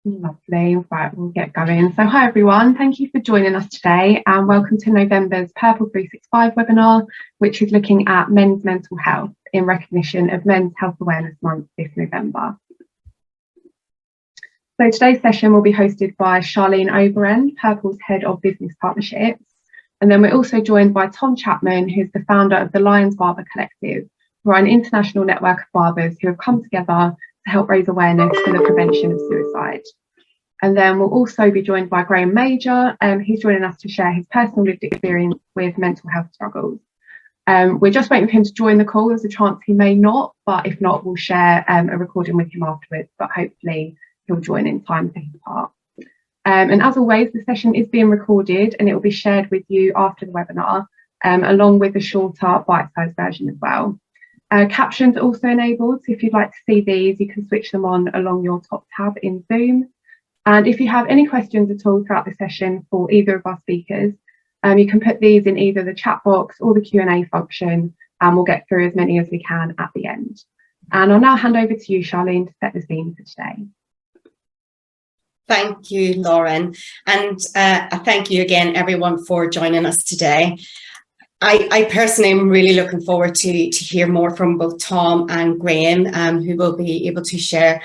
Lovely. Right, we'll get going. So hi everyone, thank you for joining us today and welcome to November's Purple 365 webinar, which is looking at men's mental health in recognition of Men's Health Awareness Month this November. So today's session will be hosted by Charlene Oberend, Purple's Head of Business Partnerships. And then we're also joined by Tom Chapman, who's the founder of the Lions Barber Collective, who are an international network of barbers who have come together to help raise awareness for the prevention of suicide. And then we'll also be joined by Graham Major, who's joining us to share his personal lived experience with mental health struggles. We're just waiting for him to join the call. There's a chance he may not, but if not, we'll share a recording with him afterwards, but hopefully he'll join in time for his part. And as always, the session is being recorded and it will be shared with you after the webinar, along with a shorter bite-sized version as well. Captions are also enabled, so if you'd like to see these, you can switch them on along your top tab in Zoom. And if you have any questions at all throughout the session for either of our speakers, you can put these in either the chat box or the Q&A function, and we'll get through as many as we can at the end. And I'll now hand over to you, Charlene, to set the scene for today. Thank you, Lauren. And thank you again, everyone, for joining us today. I personally am really looking forward to hear more from both Tom and Graham, who will be able to share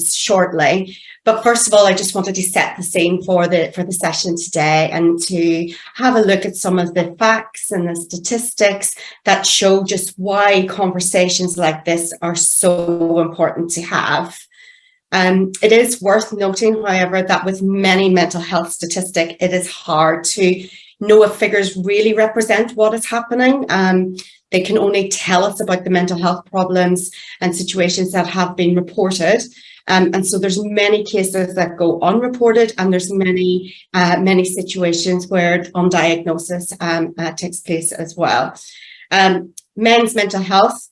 shortly. But first of all, I just wanted to set the scene for the session today and to have a look at some of the facts and the statistics that show just why conversations like this are so important to have. It is worth noting, however, that with many mental health statistics, it is hard to know if figures really represent what is happening. They can only tell us about the mental health problems and situations that have been reported. And so there's many cases that go unreported, and there's many situations where undiagnosis takes place as well. Men's mental health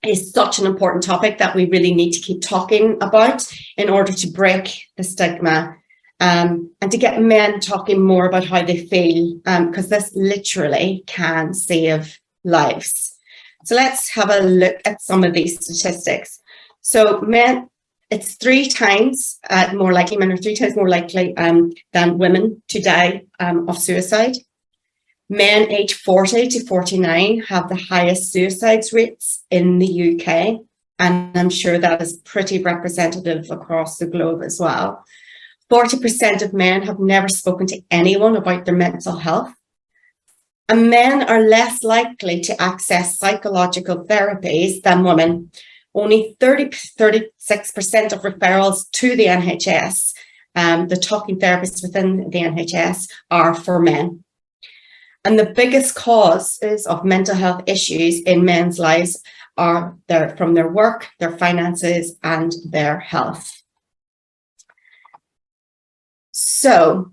is such an important topic that we really need to keep talking about in order to break the stigma and to get men talking more about how they feel, because this literally can save lives. So let's have a look at some of these statistics. So men, it's 3 times more likely, men are 3 times more likely than women to die of suicide. Men aged 40 to 49 have the highest suicides rates in the UK, and I'm sure that is pretty representative across the globe as well. 40% of men have never spoken to anyone about their mental health. And men are less likely to access psychological therapies than women. Only 36% of referrals to the NHS, the talking therapists within the NHS, are for men. And the biggest causes of mental health issues in men's lives are from their work, their finances, and their health. So,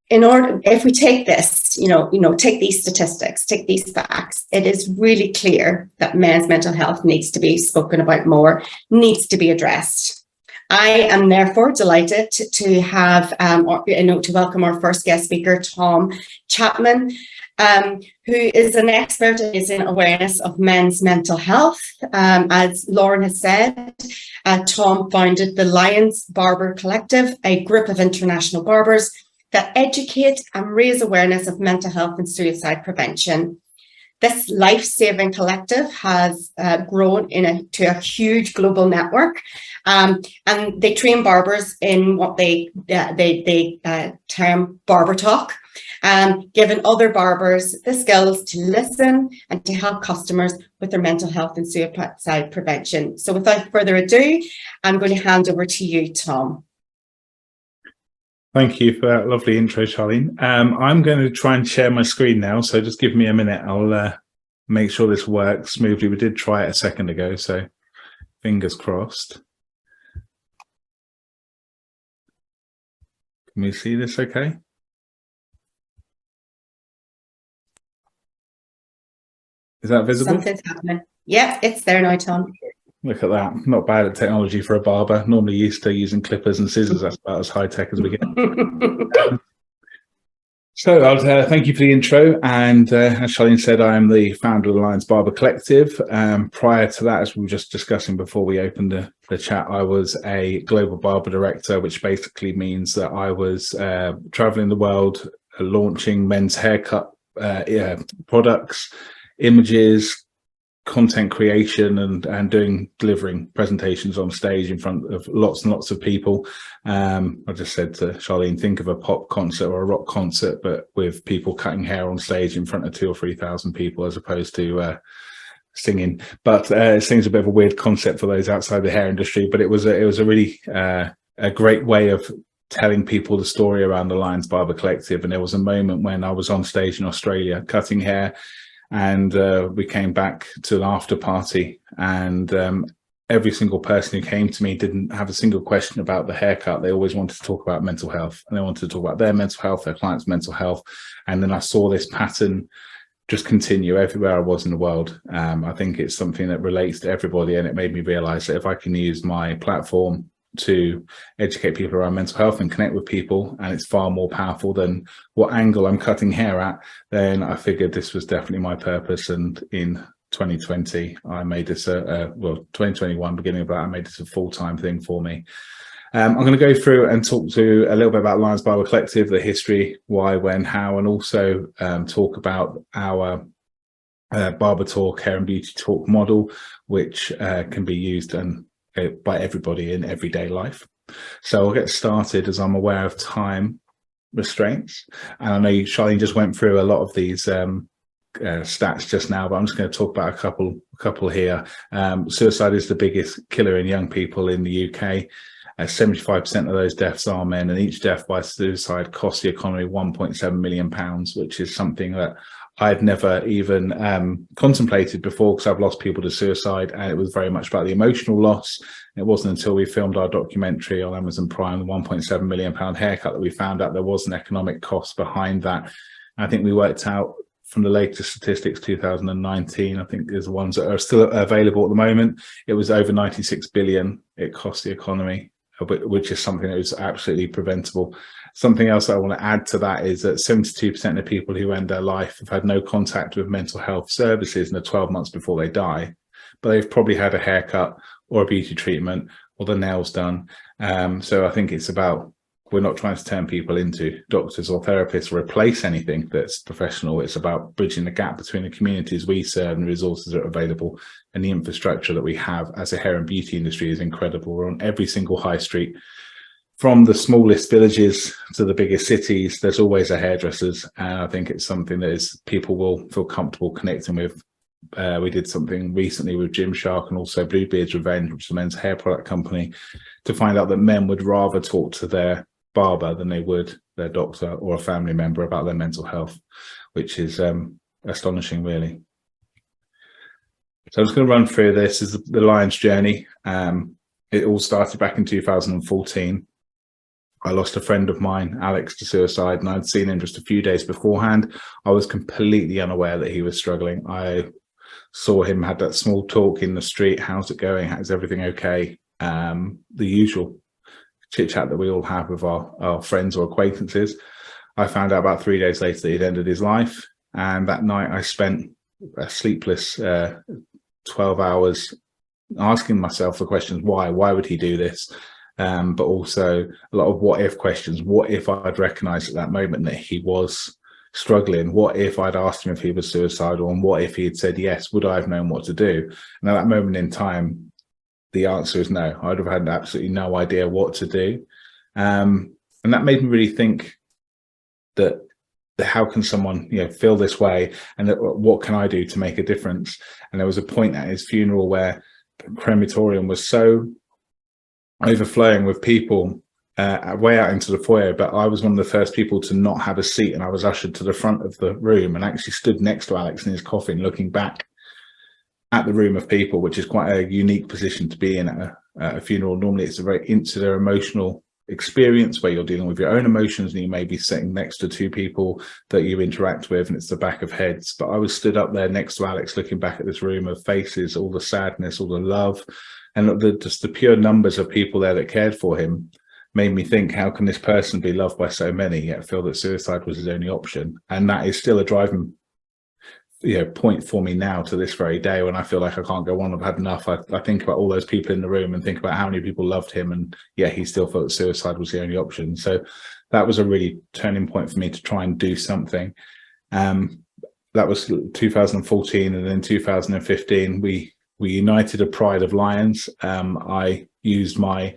if we take this, take these statistics, take these facts, it is really clear that men's mental health needs to be spoken about more, needs to be addressed. I am therefore delighted to have, to welcome our first guest speaker, Tom Chapman, who is an expert in awareness of men's mental health. As Lauren has said, Tom founded the Lions Barber Collective, a group of international barbers that educate and raise awareness of mental health and suicide prevention. This life-saving collective has grown to a huge global network, and they train barbers in what they term barber talk, giving other barbers the skills to listen and to help customers with their mental health and suicide prevention. So without further ado, I'm going to hand over to you, Tom. Thank you for that lovely intro, Charlene. I'm going to try and share my screen now, so just give me a minute. I'll make sure this works smoothly. We did try it a second ago, so fingers crossed. Can we see this okay? Is that visible? Something's happening. Yeah, it's there now, Tom. Look at that. Not bad at technology for a barber. Normally used to using clippers and scissors. That's about as high tech as we get. So thank you for the intro. And as Charlene said, I am the founder of the Lions Barber Collective. Prior to that, as we were just discussing before we opened the chat, I was a global barber director, which basically means that I was traveling the world, launching men's haircut products, images, content creation, and delivering presentations on stage in front of lots and lots of people. I just said to Charlene, think of a pop concert or a rock concert, but with people cutting hair on stage in front of 2,000 or 3,000 people, as opposed to singing. But it seems a bit of a weird concept for those outside the hair industry. But it was a really a great way of telling people the story around the Lions Barber Collective. And there was a moment when I was on stage in Australia cutting hair, and we came back to an after party, and every single person who came to me didn't have a single question about the haircut. They always wanted to talk about mental health, and they wanted to talk about their mental health, their clients' mental health. And then I saw this pattern just continue everywhere I was in the world. I think it's something that relates to everybody, and it made me realize that if I can use my platform to educate people around mental health and connect with people, and it's far more powerful than what angle I'm cutting hair at, then I figured this was definitely my purpose. And in 2020, I made this 2021, beginning of that, I made this a full-time thing for me. I'm going to go through and talk to a little bit about Lions Barber Collective, the history, why, when, how, and also talk about our Barber Talk, Hair and Beauty Talk model, which can be used by everybody in everyday life. So I'll get started, as I'm aware of time restraints. And I know Charlene just went through a lot of these stats just now, but I'm just going to talk about a couple here. Suicide is the biggest killer in young people in the UK. 75% of those deaths are men, and each death by suicide costs the economy £1.7 million, which is something that I'd never even contemplated before, because I've lost people to suicide, and it was very much about the emotional loss. It wasn't until we filmed our documentary on Amazon Prime, the £1.7 million haircut, that we found out there was an economic cost behind that. And I think we worked out from the latest statistics, 2019, I think is the ones that are still available at the moment, it was over 96 billion it cost the economy, which is something that is absolutely preventable. Something else that I want to add to that is that 72% of people who end their life have had no contact with mental health services in the 12 months before they die, but they've probably had a haircut or a beauty treatment or the nails done. So I think it's about, we're not trying to turn people into doctors or therapists or replace anything that's professional. It's about bridging the gap between the communities we serve and the resources that are available, and the infrastructure that we have as a hair and beauty industry is incredible. We're on every single high street. From the smallest villages to the biggest cities, there's always a hairdresser's, and I think it's something that people will feel comfortable connecting with. We did something recently with Gymshark and also Bluebeard's Revenge, which is a men's hair product company, to find out that men would rather talk to their barber than they would their doctor or a family member about their mental health, which is astonishing, really. So I'm just going to run through this. This is the Lions journey. It all started back in 2014. I lost a friend of mine, Alex, to suicide, and I'd seen him just a few days beforehand. I was completely unaware that he was struggling. I saw him, had that small talk in the street. How's it going? Is everything okay? The usual chit chat that we all have with our friends or acquaintances. I found out about 3 days later that he'd ended his life. And that night I spent a sleepless 12 hours asking myself the questions, why would he do this? But also a lot of what if questions. What if I'd recognized at that moment that he was struggling? What if I'd asked him if he was suicidal? And what if he had said yes? Would I have known what to do? And at that moment in time, the answer is no. I'd have had absolutely no idea what to do. And that made me really think that how can someone feel this way, and that, what can I do to make a difference? And there was a point at his funeral where the crematorium was so overflowing with people way out into the foyer, but I was one of the first people to not have a seat, and I was ushered to the front of the room and actually stood next to Alex in his coffin, looking back at the room of people, which is quite a unique position to be in at a funeral. Normally it's a very insular emotional experience where you're dealing with your own emotions, and you may be sitting next to two people that you interact with, and it's the back of heads. But I was stood up there next to Alex, looking back at this room of faces, all the sadness, all the love, and just the pure numbers of people there that cared for him. made me think, how can this person be loved by so many yet feel that suicide was his only option? And that is still a driving point for me now to this very day, when I feel like I can't go on, I've had enough. I think about all those people in the room and think about how many people loved him, and yet he still felt that suicide was the only option. So that was a really turning point for me to try and do something. That was 2014, and then 2015 we united a pride of Lions. I used my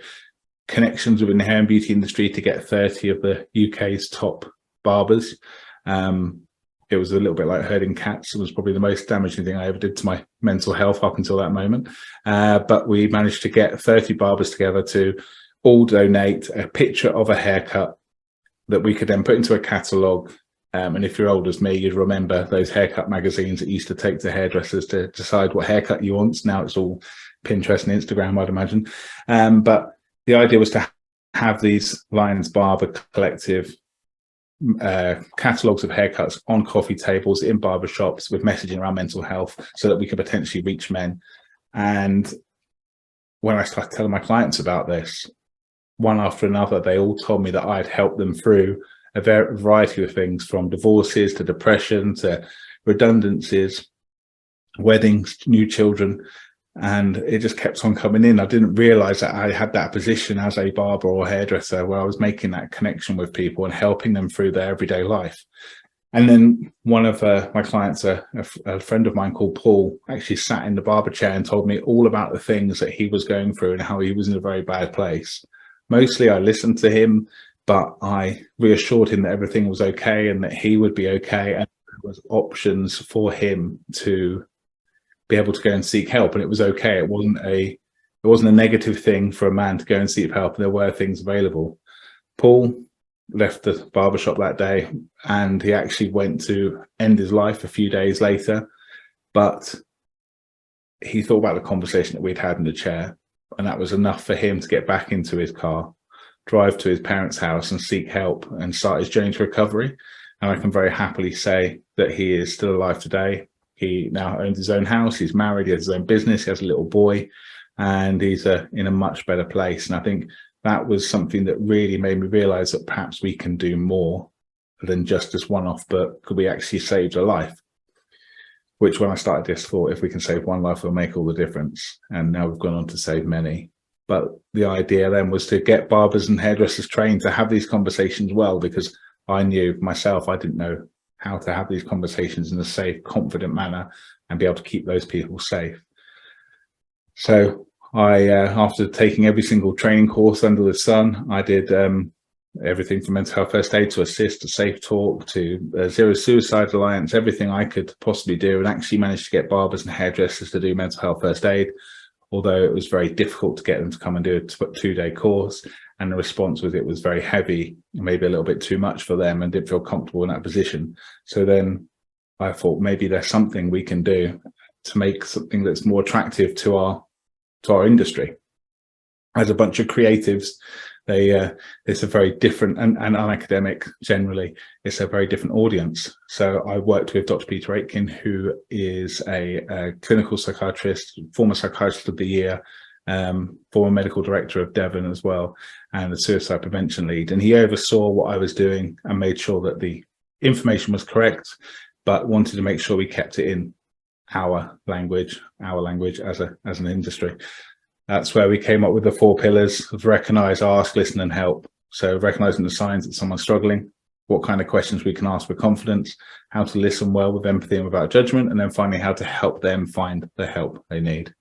connections within the hair and beauty industry to get 30 of the UK's top barbers. It was a little bit like herding cats. It was probably the most damaging thing I ever did to my mental health up until that moment. But we managed to get 30 barbers together to all donate a picture of a haircut that we could then put into a catalogue. And if you're old as me, you'd remember those haircut magazines that used to take to hairdressers to decide what haircut you want. Now it's all Pinterest and Instagram, I'd imagine. But the idea was to have these Lions Barber Collective catalogues of haircuts on coffee tables in barber shops with messaging around mental health, so that we could potentially reach men. And when I started telling my clients about this, one after another, they all told me that I'd helped them through a variety of things, from divorces to depression to redundancies, weddings, new children. And it just kept on coming in. I didn't realize that I had that position as a barber or hairdresser where I was making that connection with people and helping them through their everyday life. And then one of my clients, a friend of mine called Paul, actually sat in the barber chair and told me all about the things that he was going through and how he was in a very bad place. Mostly I listened to him, but I reassured him that everything was okay and that he would be okay, and there was options for him to be able to go and seek help, and it was okay. It wasn't a negative thing for a man to go and seek help. There were things available. Paul left the barbershop that day, and he actually went to end his life a few days later, but he thought about the conversation that we'd had in the chair, and that was enough for him to get back into his car, drive to his parents' house and seek help and start his journey to recovery. And I can very happily say that he is still alive today. He now owns his own house, he's married, he has his own business, he has a little boy, and he's in a much better place. And I think that was something that really made me realize that perhaps we can do more than just this one-off, but could we actually save a life? Which, when I started this, thought, if we can save one life, it'll make all the difference. And now we've gone on to save many. But the idea then was to get barbers and hairdressers trained to have these conversations well, because I knew myself, I didn't know how to have these conversations in a safe, confident manner and be able to keep those people safe. So I, after taking every single training course under the sun, I did everything from mental health first aid to assist to safe talk to Zero Suicide Alliance, everything I could possibly do, and actually managed to get barbers and hairdressers to do mental health first aid, although it was very difficult to get them to come and do a 2-day course. And the response was it was very heavy, maybe a little bit too much for them, and didn't feel comfortable in that position. So then I thought maybe there's something we can do to make something that's more attractive to our industry. As a bunch of creatives, it's a very different and unacademic generally. It's a very different audience. So I worked with Dr. Peter Aitken, who is a clinical psychiatrist, former psychiatrist of the year, former medical director of Devon as well, and the suicide prevention lead. And he oversaw what I was doing and made sure that the information was correct, but wanted to make sure we kept it in our language as an industry. That's where we came up with the 4 pillars of recognize, ask, listen, and help. So recognizing the signs that someone's struggling, what kind of questions we can ask with confidence, how to listen well with empathy and without judgment, and then finally how to help them find the help they need.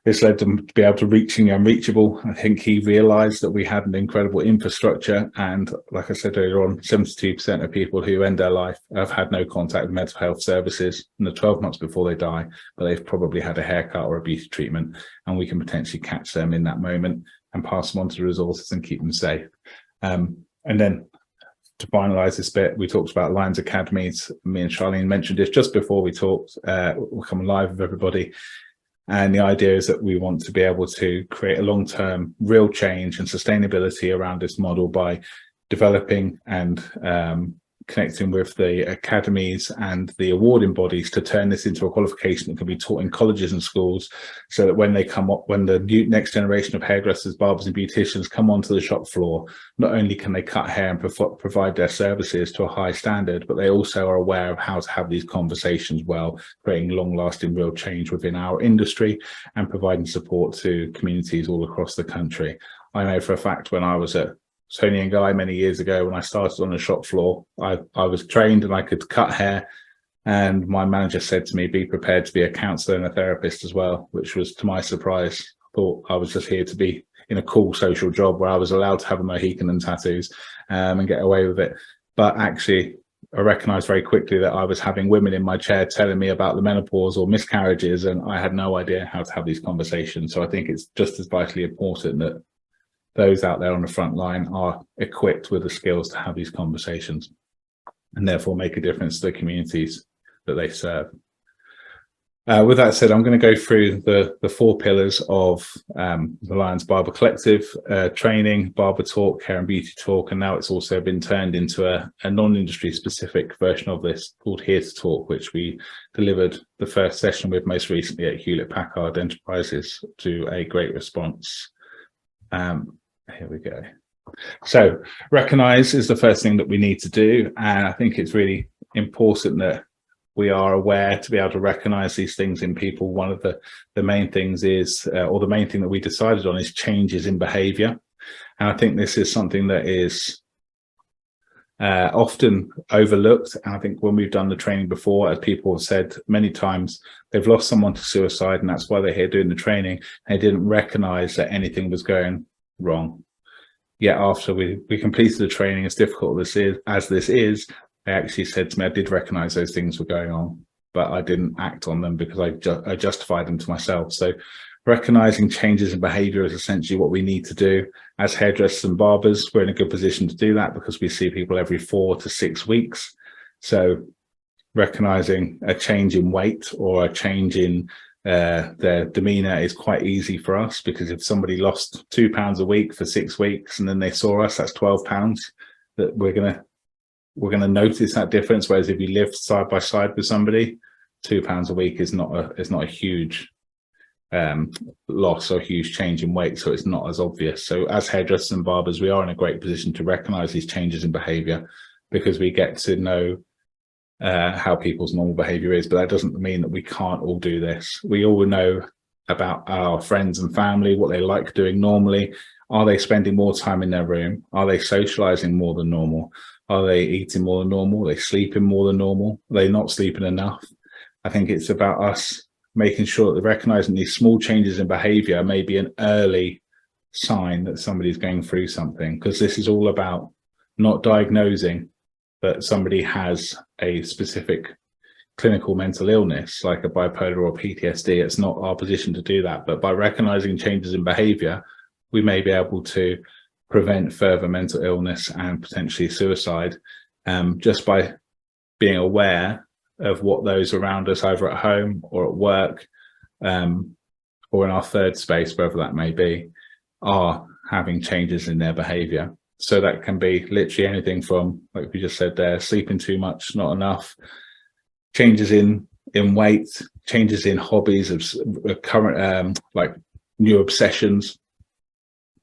This led them to be able to reach the unreachable. I think he realized that we had an incredible infrastructure. And like I said earlier on, 72% of people who end their life have had no contact with mental health services in the 12 months before they die, but they've probably had a haircut or a beauty treatment, and we can potentially catch them in that moment and pass them on to the resources and keep them safe. And then to finalize this bit, we talked about Lions Academies. Me and Charlene mentioned this just before we talked. We'll come live with everybody. And the idea is that we want to be able to create a long-term real change and sustainability around this model by developing and connecting with the academies and the awarding bodies to turn this into a qualification that can be taught in colleges and schools, so that when they come up, when the next generation of hairdressers, barbers and beauticians come onto the shop floor, not only can they cut hair and provide their services to a high standard, but they also are aware of how to have these conversations well, creating long-lasting real change within our industry and providing support to communities all across the country. I know for a fact when I was at Tony and Guy many years ago, when I started on the shop floor, I was trained and I could cut hair, and my manager said to me, be prepared to be a counsellor and a therapist as well, which was, to my surprise, I thought I was just here to be in a cool social job where I was allowed to have a Mohican and tattoos and get away with it. But actually, I recognised very quickly that I was having women in my chair telling me about the menopause or miscarriages, and I had no idea how to have these conversations. So I think it's just as vitally important that those out there on the front line are equipped with the skills to have these conversations and therefore make a difference to the communities that they serve. With that said, I'm going to go through the 4 pillars of the Lions Barber Collective: training, barber talk, hair and beauty talk, and now it's also been turned into a non-industry specific version of this called Here to Talk, which we delivered the first session with most recently at Hewlett-Packard Enterprises to a great response. Here we go. So recognize is the first thing that we need to do, and I think it's really important that we are aware to be able to recognize these things in people. One of the main things is, or the main thing that we decided on, is changes in behavior. And I think this is something that is often overlooked. And I think when we've done the training before, as people have said many times, they've lost someone to suicide, and that's why they're here doing the training. They didn't recognize that anything was going wrong. Yet after we completed the training, as difficult as this is, they actually said to me, I did recognize those things were going on, but I didn't act on them because I justified them to myself. So recognizing changes in behavior is essentially what we need to do. As hairdressers and barbers, we're in a good position to do that because we see people every 4 to 6 weeks. So recognizing a change in weight or a change in their demeanor is quite easy for us, because if somebody lost £2 a week for 6 weeks and then they saw us, that's £12 that we're gonna notice that difference. Whereas if you lived side by side with somebody, £2 a week is not a huge loss or huge change in weight, so it's not as obvious. So as hairdressers and barbers, we are in a great position to recognize these changes in behavior, because we get to know how people's normal behavior is. But that doesn't mean that we can't all do this. We all know about our friends and family, what they like doing normally. Are they spending more time in their room? Are they socializing more than normal? Are they eating more than normal? Are they sleeping more than normal? Are they not sleeping enough? I think it's about us making sure that recognizing these small changes in behavior may be an early sign that somebody's going through something, because this is all about not diagnosing that somebody has a specific clinical mental illness like a bipolar or PTSD. It's not our position to do that, but by recognizing changes in behavior, we may be able to prevent further mental illness and potentially suicide, just by being aware of what those around us, either at home or at work, or in our third space, wherever that may be, are having changes in their behavior. So that can be literally anything from, like we just said there, sleeping too much, not enough, changes in weight, changes in hobbies of current, like new obsessions,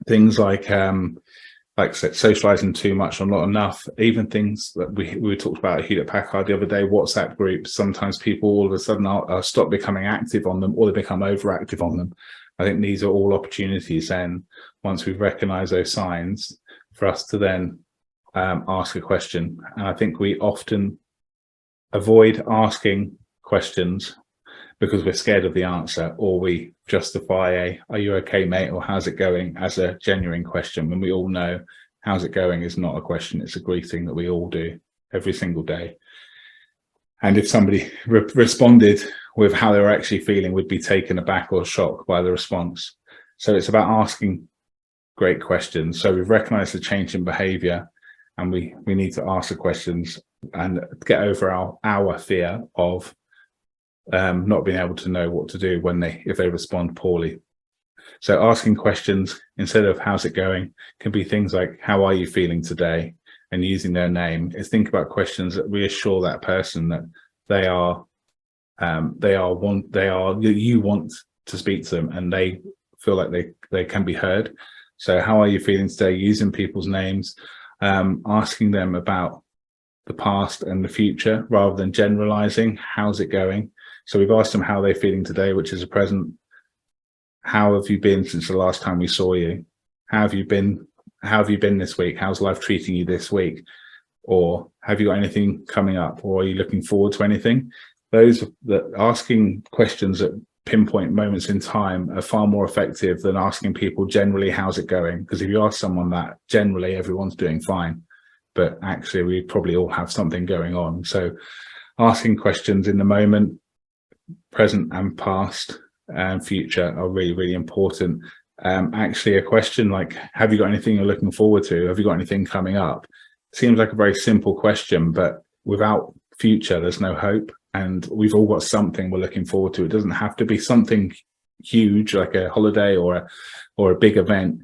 things like I said, socializing too much or not enough, even things that we talked about at Hewlett-Packard the other day, WhatsApp groups. Sometimes people all of a sudden stop becoming active on them, or they become overactive on them. I think these are all opportunities then, once we've recognized those signs, for us to then ask a question. And I think we often avoid asking questions because we're scared of the answer, or we justify "Are you okay, mate?" or "How's it going?" as a genuine question, when we all know "How's it going?" is not a question, it's a greeting that we all do every single day. And if somebody responded with how they were actually feeling, we'd be taken aback or shocked by the response. So it's about asking great questions. So we've recognized the change in behavior, and we need to ask the questions and get over our fear of not being able to know what to do if they respond poorly. So asking questions instead of "How's it going?" can be things like "How are you feeling today?" and using their name, is think about questions that reassure that person that you want to speak to them and they feel like they can be heard. So how are you feeling today? Using people's names, asking them about the past and the future rather than generalizing. How's it going? So we've asked them how they're feeling today, which is a present. How have you been since the last time we saw you? How have you been this week? How's life treating you this week? Or have you got anything coming up, or are you looking forward to anything? Those that asking questions at pinpoint moments in time are far more effective than asking people generally, how's it going? Because if you ask someone that, generally everyone's doing fine, but actually we probably all have something going on. So asking questions in the moment, present and past and future, are really, really important. Actually a question like, have you got anything you're looking forward to? Have you got anything coming up? Seems like a very simple question, but without future, there's no hope. And we've all got something we're looking forward to. It doesn't have to be something huge like a holiday or a big event.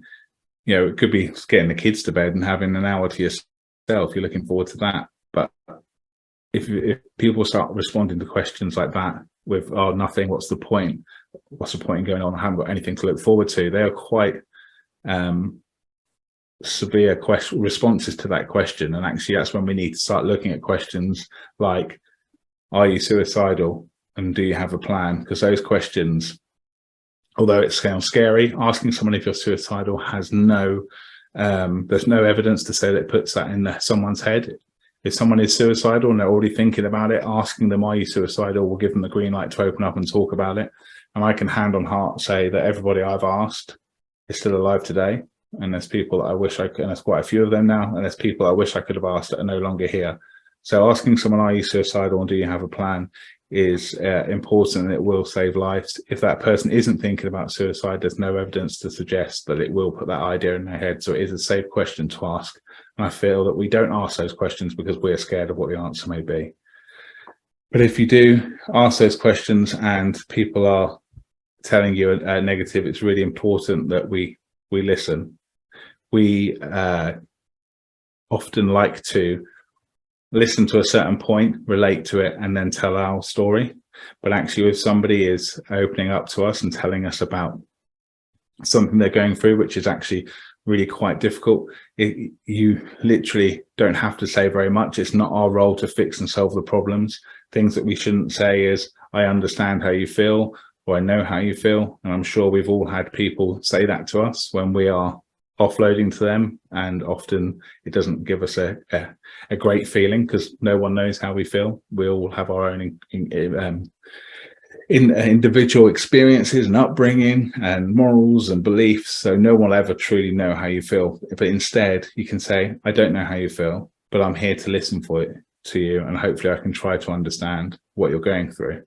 You know, it could be getting the kids to bed and having an hour to yourself. You're looking forward to that. But if people start responding to questions like that with, oh, nothing, what's the point? What's the point in going on? I haven't got anything to look forward to. They are quite severe responses to that question. And actually that's when we need to start looking at questions like, are you suicidal and do you have a plan? Because those questions, although it sounds scary, asking someone if you're suicidal has there's no evidence to say that it puts that in someone's head. If someone is suicidal and they're already thinking about it, asking them, are you suicidal, will give them the green light to open up and talk about it. And I can hand on heart say that everybody I've asked is still alive today. And there's people that I wish I could, and there's quite a few of them now, and there's people I wish I could have asked that are no longer here. So asking someone, are you suicidal and do you have a plan, is important, and it will save lives. If that person isn't thinking about suicide, there's no evidence to suggest that it will put that idea in their head. So it is a safe question to ask. And I feel that we don't ask those questions because we're scared of what the answer may be. But if you do ask those questions and people are telling you a negative, it's really important that we listen. We often like to listen to a certain point, relate to it, and then tell our story. But actually, if somebody is opening up to us and telling us about something they're going through, which is actually really quite difficult, you literally don't have to say very much. It's not our role to fix and solve the problems. Things that we shouldn't say is, I understand how you feel, or I know how you feel. And I'm sure we've all had people say that to us when we are offloading to them, and often it doesn't give us a great feeling because no one knows how we feel. We all have our own individual experiences and upbringing and morals and beliefs, so no one will ever truly know how you feel. But instead you can say, I don't know how you feel, but I'm here to listen to you, and hopefully I can try to understand what you're going through.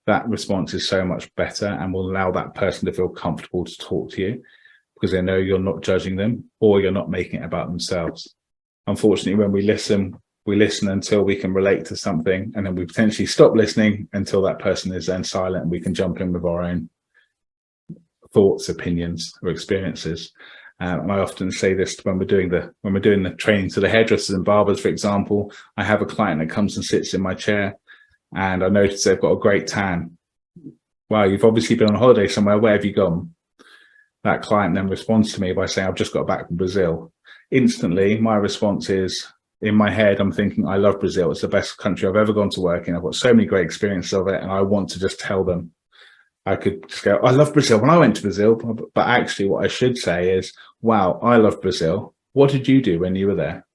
That response is so much better and will allow that person to feel comfortable to talk to you, because they know you're not judging them or you're not making it about themselves. Unfortunately, when we listen until we can relate to something, and then we potentially stop listening until that person is then silent and we can jump in with our own thoughts, opinions, or experiences. And I often say this when we're doing the training to the hairdressers and barbers, for example. I have a client that comes and sits in my chair, and I notice they've got a great tan. Wow, you've obviously been on holiday somewhere. Where have you gone? That client then responds to me by saying, I've just got back from Brazil. Instantly, my response is, in my head, I'm thinking, I love Brazil. It's the best country I've ever gone to work in. I've got so many great experiences of it, and I want to just tell them. I could just go, I love Brazil when I went to Brazil. But actually what I should say is, wow, I love Brazil. What did you do when you were there?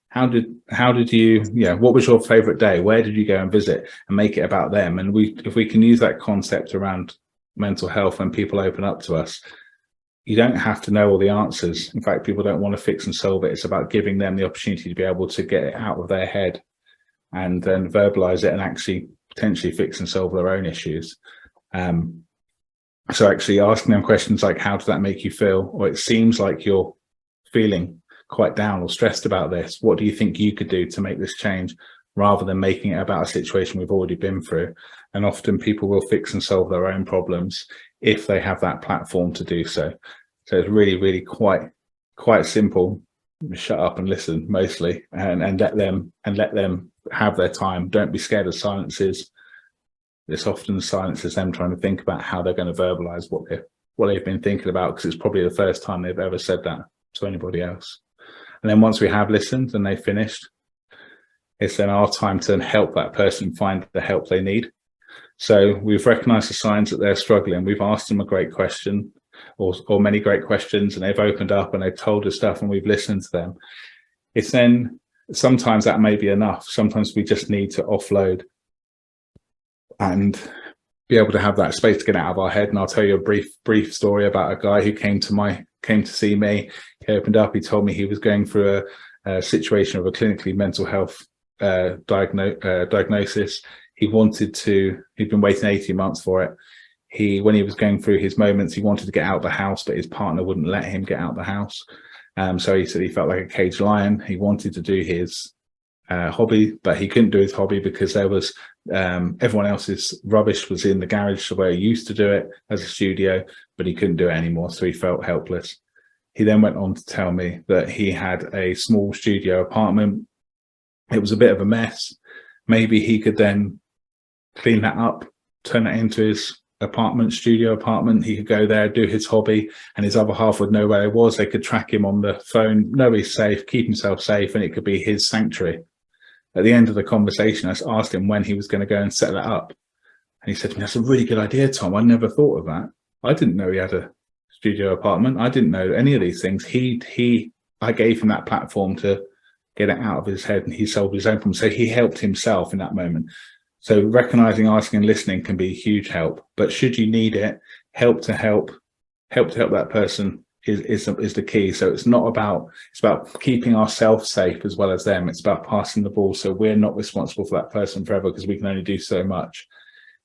How did you, what was your favorite day? Where did you go and visit? And make it about them. And if we can use that concept around mental health when people open up to us, you don't have to know all the answers. In fact, people don't want to fix and solve it. It's about giving them the opportunity to be able to get it out of their head and then verbalize it and actually potentially fix and solve their own issues. So actually asking them questions like, how does that make you feel? Or it seems like you're feeling quite down or stressed about this. What do you think you could do to make this change? Rather than making it about a situation we've already been through. And often people will fix and solve their own problems if they have that platform to do so. So it's really, really quite simple. shut up and listen mostly, and let them have their time. Don't be scared of silences. It's often silences them trying to think about how they're going to verbalize what they've been thinking about, because it's probably the first time they've ever said that to anybody else. And then once we have listened and they've finished, it's then our time to help that person find the help they need. So we've recognized the signs that they're struggling. We've asked them a great question, or many great questions, and they've opened up and they've told us stuff and we've listened to them. It's then, sometimes that may be enough. Sometimes we just need to offload and be able to have that space to get out of our head. And I'll tell you a brief story about a guy who came to see me. He opened up, he told me he was going through a situation of a clinically mental health diagnosis. He'd been waiting 18 months for it. When he was going through his moments, he wanted to get out of the house, but his partner wouldn't let him get out of the house. So he said he felt like a caged lion. He wanted to do his hobby, but he couldn't do his hobby because there was everyone else's rubbish was in the garage where he used to do it as a studio, but he couldn't do it anymore, so he felt helpless. He then went on to tell me that he had a small studio apartment. It was a bit of a mess. Maybe he could then clean that up, turn it into his studio apartment. He could go there, do his hobby, and his other half would know where he was. They could track him on the phone, know he's safe, keep himself safe, and it could be his sanctuary. At the end of the conversation, I asked him when he was going to go and set that up. And he said to me, "That's a really good idea, Tom. I never thought of that. I didn't know he had a studio apartment. I didn't know any of these things." I gave him that platform to get it out of his head, and he solved his own problem. So he helped himself in that moment. So recognizing, asking, and listening can be a huge help. But should you need it, help to help that person is the key. So it's about keeping ourselves safe as well as them. It's about passing the ball. So we're not responsible for that person forever, because we can only do so much.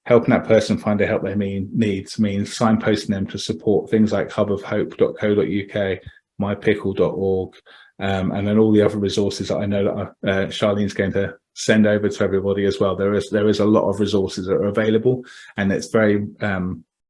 Helping that person find the help they needs means signposting them to support things like hubofhope.co.uk, mypickle.org, and then all the other resources that I know that Charlene's going to send over to everybody as well. There is a lot of resources that are available, and it's very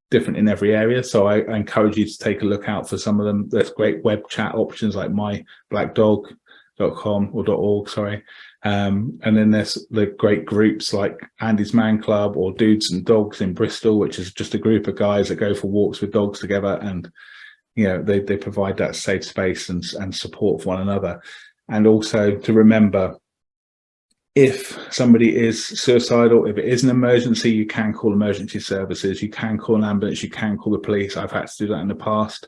different in every area. So I encourage you to take a look out for some of them. There's great web chat options like myblackdog.com or .org, sorry. And then there's the great groups like Andy's Man Club or Dudes and Dogs in Bristol, which is just a group of guys that go for walks with dogs together, and they provide that safe space and support for one another. And also to remember, if somebody is suicidal, if it is an emergency, you can call emergency services, you can call an ambulance, you can call the police. I've had to do that in the past,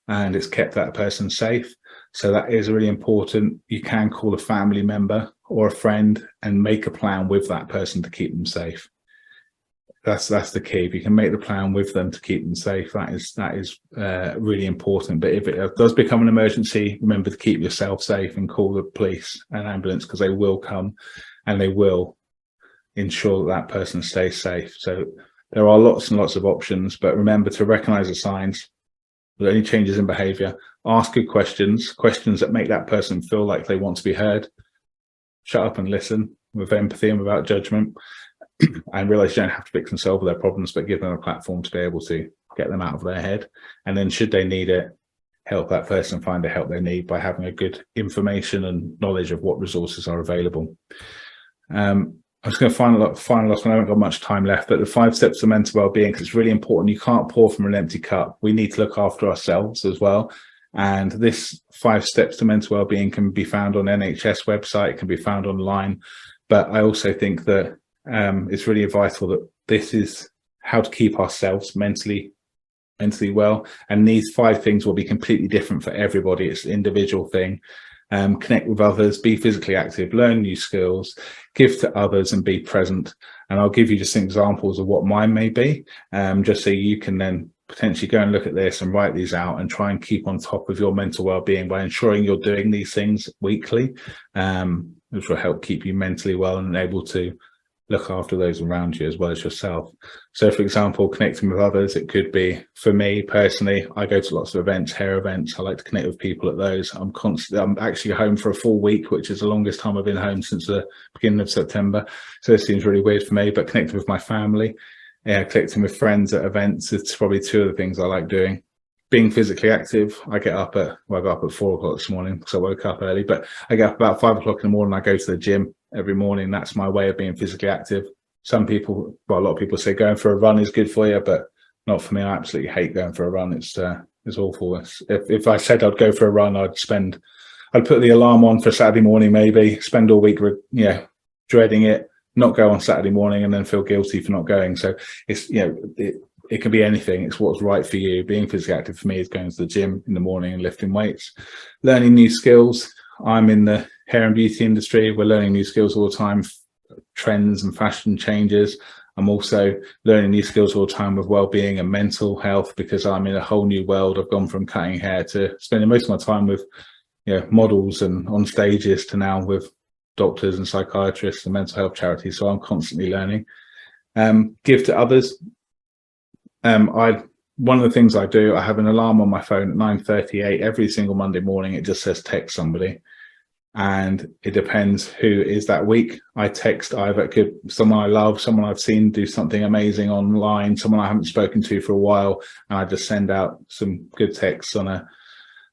and it's kept that person safe. So that is really important. You can call a family member or a friend and make a plan with that person to keep them safe. That's the key. If you can make the plan with them to keep them safe, that is really important. But if it does become an emergency, remember to keep yourself safe and call the police and ambulance, because they will come and they will ensure that person stays safe. So there are lots and lots of options, but remember to recognize the signs, any changes in behavior, ask good questions that make that person feel like they want to be heard. Shut up and listen with empathy and without judgment. And realize you don't have to fix and solve their problems, but give them a platform to be able to get them out of their head. And then should they need it, help that person find the help they need by having a good information and knowledge of what resources are available. I'm just going to finalize one. I haven't got much time left, but the 5 steps to mental well-being, because it's really important. You can't pour from an empty cup. We need to look after ourselves as well. And this 5 steps to mental well-being can be found on NHS website, it can be found online. But I also think that it's really vital that this is how to keep ourselves mentally well. And these 5 things will be completely different for everybody. It's an individual thing. Connect with others, be physically active, learn new skills, give to others, and be present. And I'll give you just some examples of what mine may be, just so you can then potentially go and look at this and write these out and try and keep on top of your mental well-being by ensuring you're doing these things weekly, which will help keep you mentally well and able to look after those around you as well as yourself. So for example, connecting with others, it could be, for me personally, I go to lots of events, hair events. I like to connect with people at those. I'm actually home for a full week, which is the longest time I've been home since the beginning of September. So it seems really weird for me, but connecting with my family, connecting with friends at events, it's probably 2 of the things I like doing. being physically active, I got up at 4 o'clock this morning because I woke up early, but I get up about 5 o'clock in the morning. I go to the gym every morning. That's my way of being physically active. A lot of people say going for a run is good for you, but not for me. I absolutely hate going for a run. It's awful. If I said I'd go for a run, I'd put the alarm on for Saturday morning, maybe spend all week, dreading it, not go on Saturday morning and then feel guilty for not going. So it's, it can be anything. It's what's right for you. Being physically active for me is going to the gym in the morning and lifting weights, learning new skills. I'm in the hair and beauty industry. We're learning new skills all the time, trends and fashion changes. I'm also learning new skills all the time with well-being and mental health, because I'm in a whole new world. I've gone from cutting hair to spending most of my time with models and on stages to now with doctors and psychiatrists and mental health charities. So I'm constantly learning. Give to others. One of the things I do, I have an alarm on my phone at 9:38 every single Monday morning. It just says text somebody, and it depends who it is that week. I text either someone I love, someone I've seen do something amazing online, someone I haven't spoken to for a while, and I just send out some good texts on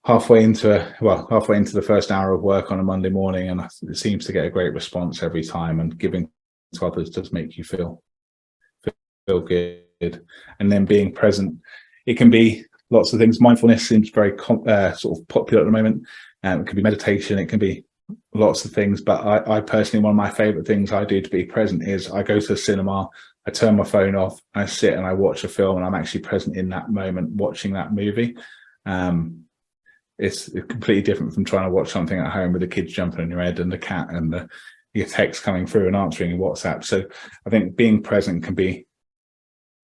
halfway into the first hour of work on a Monday morning, and it seems to get a great response every time. And giving to others does make you feel good. And then being present, it can be lots of things. Mindfulness seems very sort of popular at the moment. It can be meditation, it can be lots of things, but I personally, one of my favorite things I do to be present is I go to the cinema, I turn my phone off, I sit and I watch a film, and I'm actually present in that moment watching that movie. It's completely different from trying to watch something at home with the kids jumping on your head and the cat and your text coming through and answering your WhatsApp. So I think being present can be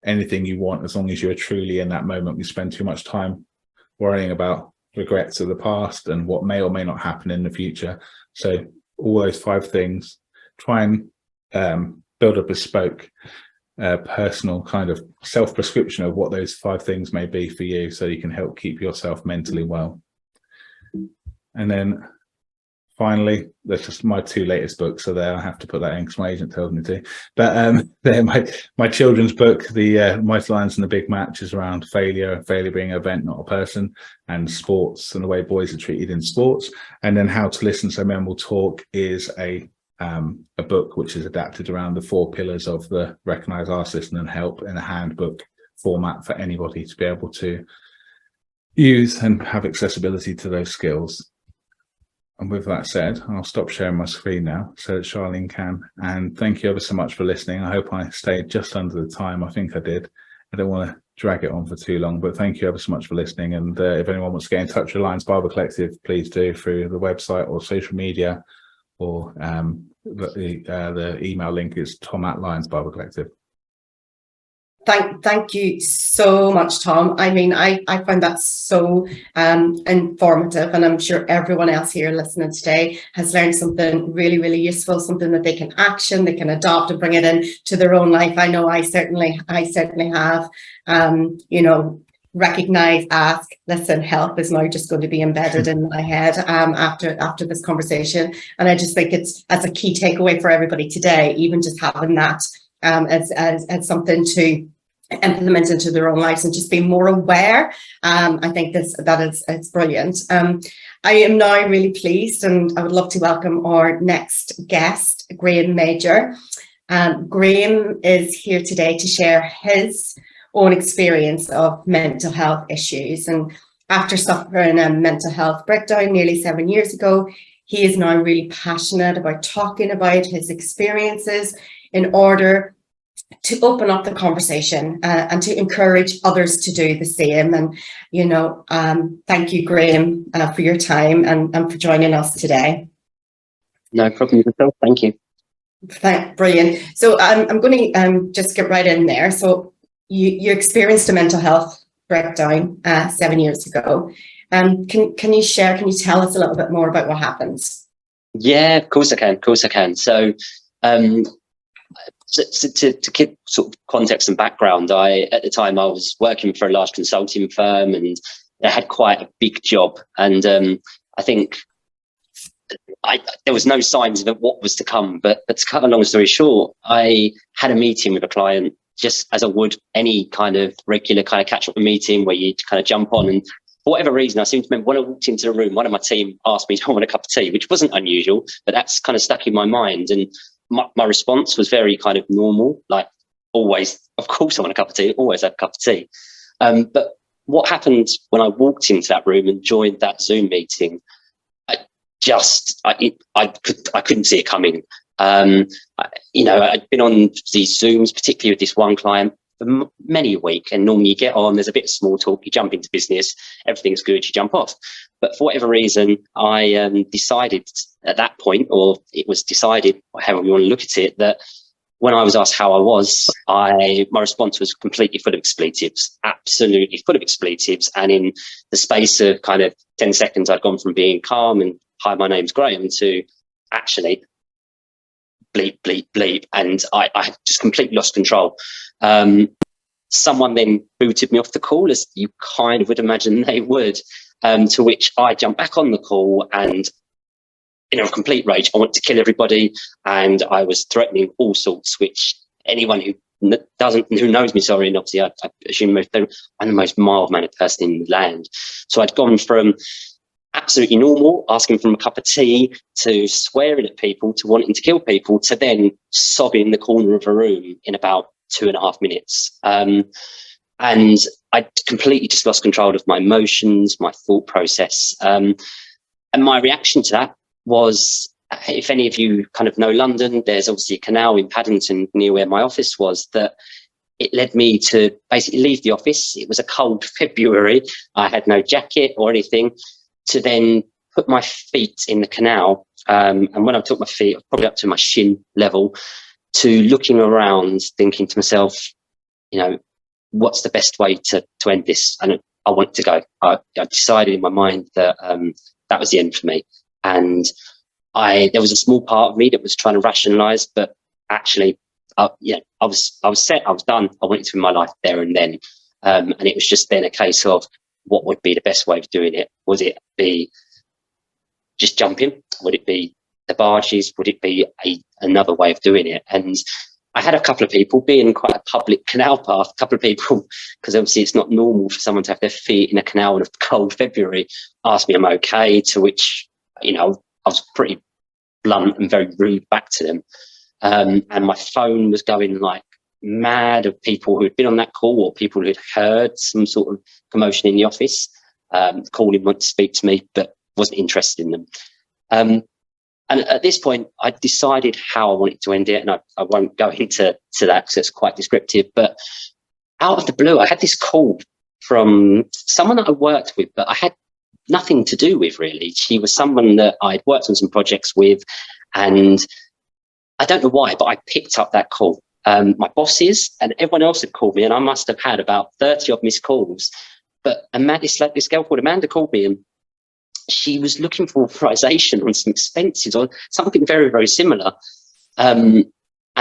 anything you want, as long as you're truly in that moment. We spend too much time worrying about regrets of the past and what may or may not happen in the future. So all those 5 things, try and build a bespoke personal kind of self-prescription of what those 5 things may be for you, so you can help keep yourself mentally well. And then finally, that's just my 2 latest books. So there, I have to put that in because my agent tells me to. But they're my children's book, the Mighty Lions and the Big Match, is around failure being an event, not a person, and sports and the way boys are treated in sports. And then How to Listen So Men Will Talk is a book which is adapted around the 4 pillars of the Recognise, Ask, Listen and Help in a handbook format for anybody to be able to use and have accessibility to those skills. And with that said, I'll stop sharing my screen now so that Charlene can. And thank you ever so much for listening. I hope I stayed just under the time. I think I did. I don't want to drag it on for too long, but thank you ever so much for listening. And if anyone wants to get in touch with Lions Barber Collective, please do through the website or social media, or the email link is tom@Lions Barber Collective. Thank you so much, Tom. I mean, I found that so informative, and I'm sure everyone else here listening today has learned something really, really useful, something that they can action, they can adopt and bring it in to their own life. I know I certainly have. Recognize, ask, listen, help is now just going to be embedded in my head after this conversation. And I just think that's a key takeaway for everybody today, even just having that as something to implement into their own lives and just be more aware. I think it's brilliant. I am now really pleased, and I would love to welcome our next guest, Graham Major. Graham is here today to share his own experience of mental health issues. And after suffering a mental health breakdown nearly 7 years ago, he is now really passionate about talking about his experiences in order to open up the conversation and to encourage others to do the same. And, thank you, Graham, for your time and for joining us today. No problem at all. Thank you. Brilliant. So I'm going to just get right in there. So you experienced a mental health breakdown 7 years ago. Can you tell us a little bit more about what happened? Yeah, of course I can. So to give sort of context and background, at the time I was working for a large consulting firm, and I had quite a big job. And I think there was no signs of what was to come. But to cut a long story short, I had a meeting with a client just as I would any kind of regular kind of catch-up meeting where you kind of jump on. And for whatever reason, I seem to remember when I walked into the room, one of my team asked me, do I want a cup of tea, which wasn't unusual, but that's kind of stuck in my mind. And my response was very kind of normal, like always, of course I want a cup of tea, always have a cup of tea. But what happened when I walked into that room and joined that Zoom meeting, I couldn't see it coming. I'd been on these Zooms, particularly with this one client, for many a week, and normally you get on, there's a bit of small talk, you jump into business, everything's good, you jump off. But for whatever reason, I decided at that point, or it was decided, or however you want to look at it, that when I was asked how I was, my response was completely full of expletives, absolutely full of expletives. And in the space of kind of 10 seconds, I'd gone from being calm and, hi, my name's Graham, to actually bleep, bleep, bleep. And I just completely lost control. Someone then booted me off the call, as you kind of would imagine they would, to which I jumped back on the call and, in a complete rage, I wanted to kill everybody, and I was threatening all sorts, which anyone who knows me, sorry, and obviously I assume I'm the most mild-mannered person in the land. So I'd gone from absolutely normal, asking for a cup of tea, to swearing at people, to wanting to kill people, to then sobbing in the corner of a room in about 2.5 minutes. And I completely just lost control of my emotions, my thought process. And my reaction to that was, if any of you kind of know London, there's obviously a canal in Paddington near where my office was, that it led me to basically leave the office. It was a cold February. I had no jacket or anything, to then put my feet in the canal. And when I took my feet, probably up to my shin level, to looking around, thinking to myself, what's the best way to end this? And I wanted to go. I decided in my mind that that was the end for me. And there was a small part of me that was trying to rationalize, but actually, I was set, I was done. I wanted to end my life there and then. And it was just then a case of what would be the best way of doing it. Would it be just jumping? Would it be the barges? Would it be another way of doing it? And I had a couple of people, being quite a public canal path, a couple of people, because obviously it's not normal for someone to have their feet in a canal in a cold February, asked me I'm okay, to which, I was pretty blunt and very rude back to them. And my phone was going like mad of people who had been on that call, or people who had heard some sort of commotion in the office, calling, wanted to speak to me, but wasn't interested in them. And at this point, I decided how I wanted to end it, and I won't go into that because it's quite descriptive. But out of the blue, I had this call from someone that I worked with, but I had nothing to do with, really. She was someone that I'd worked on some projects with, and I don't know why, but I picked up that call. My bosses and everyone else had called me, and I must have had about 30 of missed calls. But this girl called Amanda called me, and she was looking for authorization on some expenses or something very, very similar. And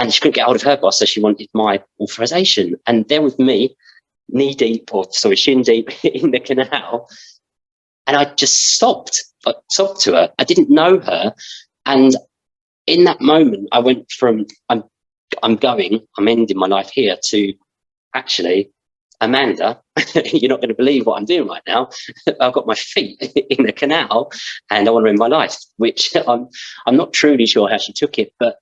she couldn't get hold of her boss, so she wanted my authorization. And there was me, shin deep in the canal. And I just sobbed to her. I didn't know her. And in that moment, I went from, I'm ending my life here, to actually, Amanda, you're not going to believe what I'm doing right now. I've got my feet in the canal and I want to end my life, which I'm not truly sure how she took it, but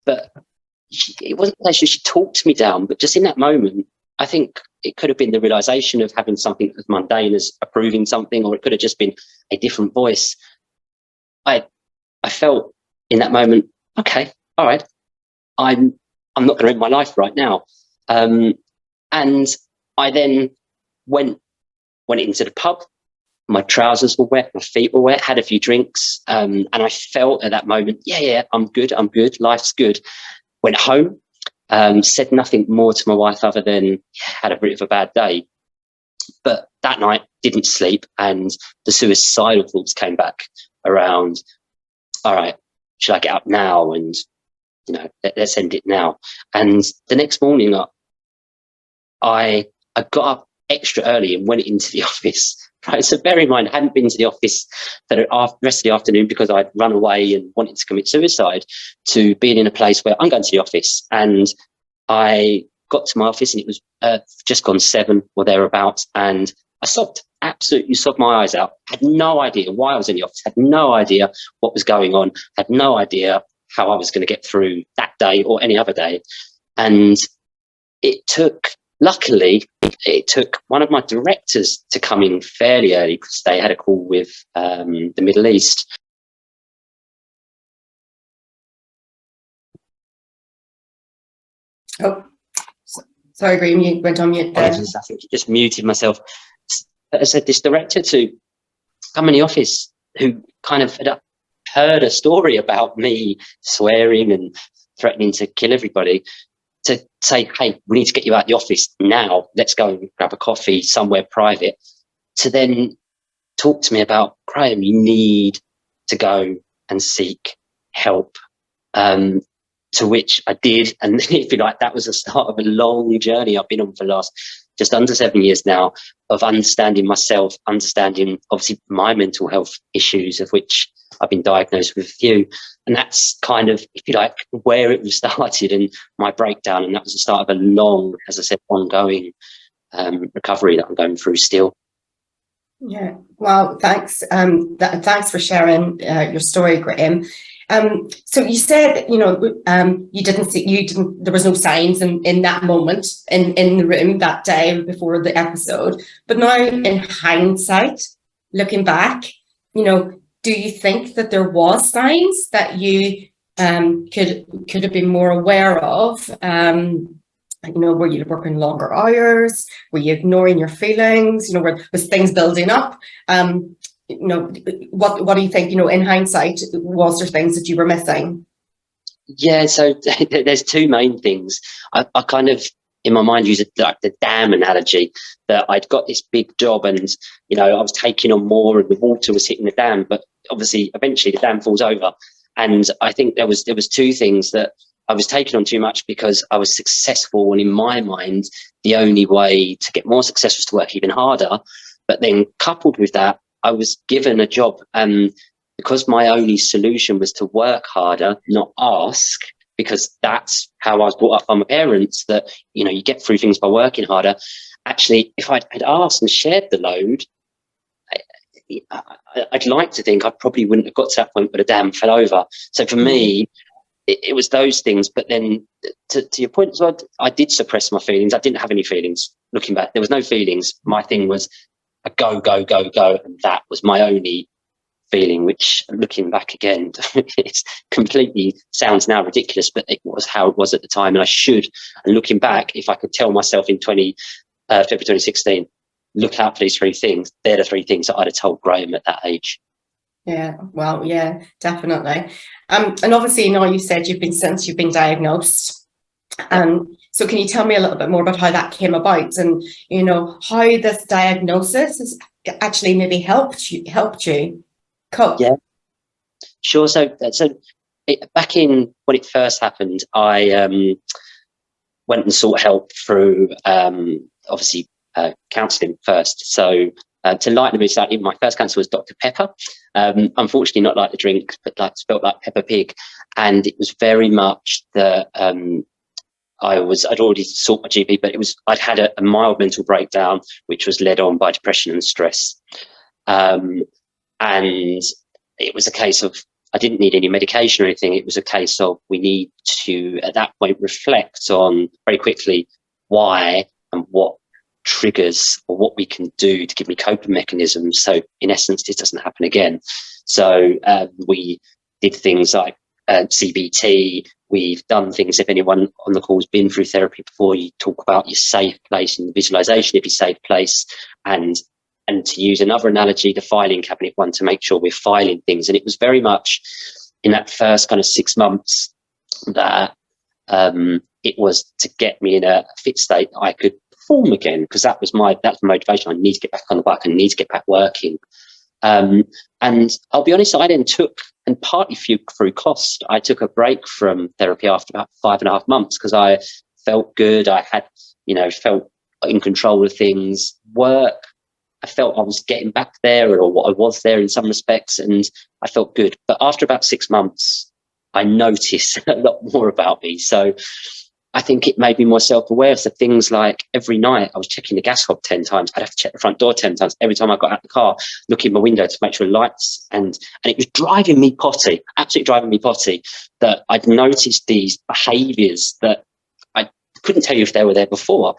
it wasn't that she talked me down, but just in that moment, I think it could have been the realization of having something as mundane as approving something, or it could have just been a different voice. I felt in that moment, okay, all right, I'm not going to end my life right now. And I then went into the pub. My trousers were wet, my feet were wet, had a few drinks. And I felt at that moment, yeah, I'm good. Life's good. Went home, said nothing more to my wife other than had a bit of a bad day. But that night, didn't sleep, and the suicidal thoughts came back around, all right, should I get up now? And, let's end it now. And the next morning, I got up extra early and went into the office. Right, so bear in mind, I hadn't been to the office for the rest of the afternoon because I'd run away and wanted to commit suicide, to being in a place where I'm going to the office. And I got to my office and it was just gone 7 or thereabouts, and I absolutely sobbed my eyes out. Had no idea why I was in the office, had no idea what was going on, had no idea how I was going to get through that day or any other day. And luckily, it took one of my directors to come in fairly early because they had a call with the Middle East. Oh, sorry, Graham, you went on mute there. I think you just muted myself. I said this director to come in the office who kind of had heard a story about me swearing and threatening to kill everybody, to say, hey, we need to get you out of the office now. Let's go and grab a coffee somewhere private. To then talk to me about, Graham, you need to go and seek help. To which I did. And if you like, that was the start of a long journey I've been on for the last just under 7 years now, of understanding myself, understanding obviously my mental health issues, of which I've been diagnosed with a few. And that's kind of, if you like, where it was started and my breakdown. And that was the start of a long, as I said, ongoing recovery that I'm going through still. Yeah, well, thanks. Thanks for sharing your story, Graham. So you said, there was no signs in that moment in the room that day before the episode. But now, in hindsight, looking back, do you think that there was signs that you could have been more aware of? Were you working longer hours? Were you ignoring your feelings? Was things building up? What do you think, in hindsight, was there things that you were missing? Yeah, so there's two main things. I kind of, in my mind, use it like the dam analogy, that I'd got this big job and, I was taking on more and the water was hitting the dam, but obviously eventually the dam falls over. And I think there was two things, that I was taking on too much because I was successful, and in my mind, the only way to get more success was to work even harder. But then coupled with that, I was given a job, because my only solution was to work harder, not ask, because that's how I was brought up by my parents, that, you get through things by working harder. Actually, if I'd asked and shared the load, I'd like to think I probably wouldn't have got to that point where the dam fell over. So for me, it was those things. But then to your point as well, I did suppress my feelings. I didn't have any feelings. Looking back, there was no feelings. My thing was a go, go, go, go. And that was my only feeling, which, looking back again, it's completely sounds now ridiculous, but it was how it was at the time. And I should, and looking back, if I could tell myself in February 2016, look out for these 3 things, they're the 3 things that I'd have told Graham at that age. Yeah, well, yeah, definitely. And obviously, now you said you've been diagnosed. So can you tell me a little bit more about how that came about, and how this diagnosis has actually maybe helped you cope? Yeah, sure. So back in when it first happened, I went and sought help through obviously counselling first. So to lighten the mood slightly, my first counsellor was Dr. Pepper. Unfortunately, not like the drink, but spelt like Peppa Pig. And it was very much that I'd already sought my GP, but I'd had a mild mental breakdown, which was led on by depression and stress. And it was a case of, I didn't need any medication or anything. It was a case of, we need to, at that point, reflect on very quickly why and what triggers or what we can do to give me coping mechanisms. So in essence, this doesn't happen again. So we did things like CBT. We've done things, if anyone on the call has been through therapy before, you talk about your safe place and the visualization of your safe place, and to use another analogy, the filing cabinet one, to make sure we're filing things. And it was very much in that first kind of 6 months that it was to get me in a fit state that I could perform again, because that's the motivation. I need to get back on the bike. I need to get back working. And I'll be honest, I then took, and partly through cost, I took a break from therapy after about 5.5 months, because I felt good. I had, felt in control of things. Work, I felt I was getting back there, or what I was there in some respects, and I felt good. But after about 6 months, I noticed a lot more about me. So I think it made me more self-aware. So things like every night I was checking the gas hob 10 times. I'd have to check the front door 10 times. Every time I got out of the car, look in my window to make sure the lights, and it was driving me potty, absolutely driving me potty, that I'd noticed these behaviours that I couldn't tell you if they were there before.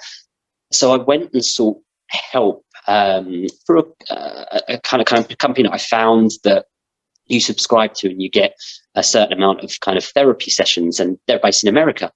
So I went and sought help for a kind of company that I found that you subscribe to, and you get a certain amount of kind of therapy sessions, and they're based in America.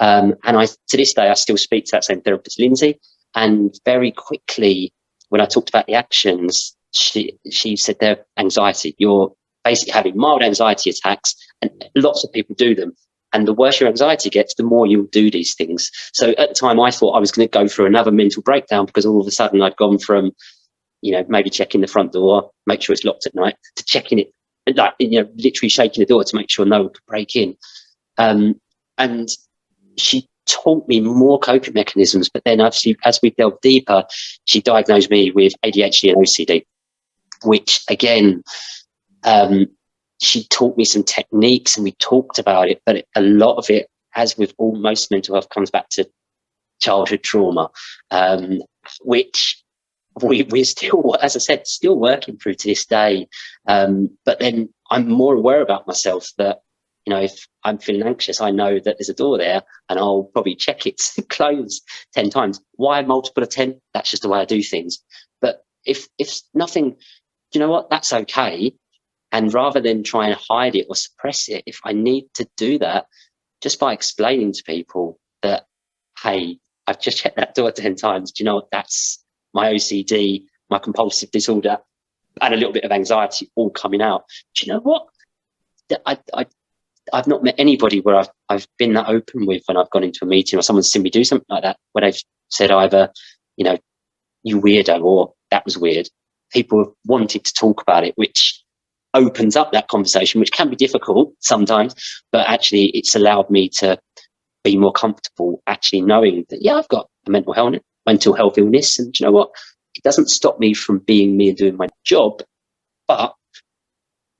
And to this day, I still speak to that same therapist, Lindsay. And very quickly, when I talked about the actions, she said they're anxiety. You're basically having mild anxiety attacks, and lots of people do them. And the worse your anxiety gets, the more you'll do these things. So at the time, I thought I was going to go through another mental breakdown, because all of a sudden I'd gone from, maybe checking the front door, make sure it's locked at night, to checking it, like, literally shaking the door to make sure no one could break in. And she taught me more coping mechanisms, but then as we delved deeper, she diagnosed me with ADHD and OCD, which again, she taught me some techniques, and we talked about it, but a lot of it, as with most mental health, comes back to childhood trauma, which we're still, as I said, still working through to this day. But then I'm more aware about myself that, if I'm feeling anxious, I know that there's a door there, and I'll probably check it close 10 times. Why a multiple of 10? That's just the way I do things. But if nothing, you know what? That's okay. And rather than try and hide it or suppress it, if I need to do that, just by explaining to people that, hey, I've just checked that door 10 times. Do you know what? That's my OCD, my compulsive disorder, and a little bit of anxiety all coming out. Do you know what? I've not met anybody where I've been that open with when I've gone into a meeting, or someone's seen me do something like that, where they've said either, you weirdo, or that was weird. People have wanted to talk about it, which opens up that conversation, which can be difficult sometimes, but actually it's allowed me to be more comfortable actually knowing that, yeah, I've got a mental health illness, and do you know what? It doesn't stop me from being me and doing my job, but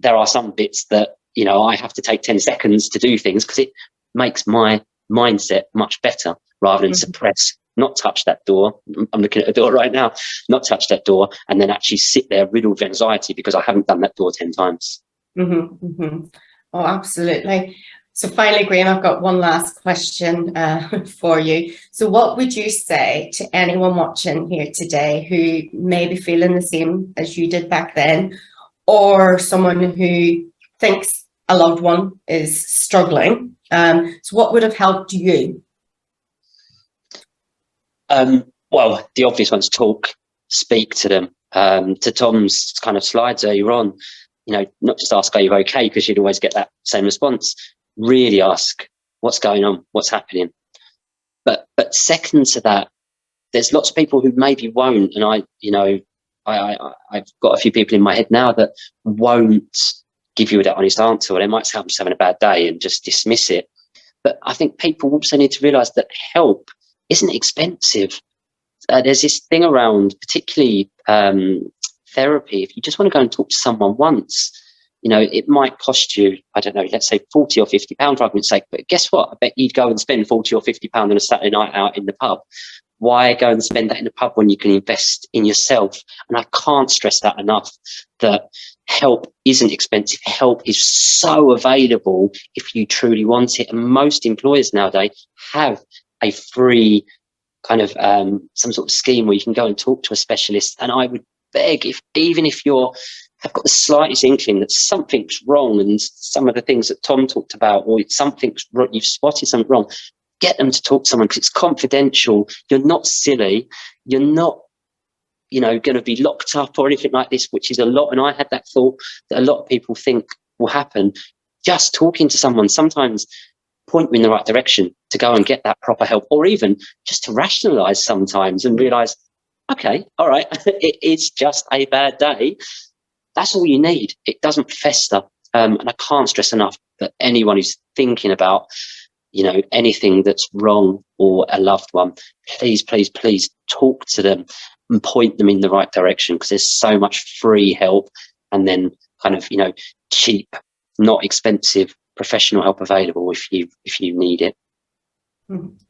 there are some bits that, I have to take 10 seconds to do things, because it makes my mindset much better, rather than suppress, not touch that door. I'm looking at a door right now, not touch that door, and then actually sit there riddled with anxiety because I haven't done that door 10 times. Oh, absolutely. So finally, Graham, I've got one last question for you. So what would you say to anyone watching here today who may be feeling the same as you did back then, or someone who thinks a loved one is struggling? So what would have helped you? Well, the obvious ones: speak to them. To Tom's kind of slides earlier on, not just ask, are you okay? Because you'd always get that same response. Really ask, what's going on? What's happening? But second to that, there's lots of people who maybe won't. And I've got a few people in my head now that won't give you that honest answer, or they might say, I'm just having a bad day, and just dismiss it. But I think people also need to realize that help isn't expensive. There's this thing around, particularly therapy. If you just want to go and talk to someone once, it might cost you, I don't know, let's say £40 or £50 for argument's sake. But guess what? I bet you'd go and spend £40 or £50 on a Saturday night out in the pub. Why go and spend that in the pub when you can invest in yourself? And I can't stress that enough, that help isn't expensive. Help is so available if you truly want it. And most employers nowadays have a free kind of some sort of scheme where you can go and talk to a specialist. And I would beg, even if have got the slightest inkling that something's wrong, and some of the things that Tom talked about, or something's wrong, you've spotted something wrong, get them to talk to someone, because it's confidential. You're not silly. You're not, going to be locked up or anything like this, which is a lot. And I had that thought that a lot of people think will happen. Just talking to someone, sometimes point you in the right direction to go and get that proper help, or even just to rationalize sometimes and realize, okay, all right, it's just a bad day. That's all you need. It doesn't fester. And I can't stress enough that anyone who's thinking about, anything that's wrong, or a loved one, please, please, please talk to them and point them in the right direction, because there's so much free help, and then kind of, cheap, not expensive professional help available if you need it.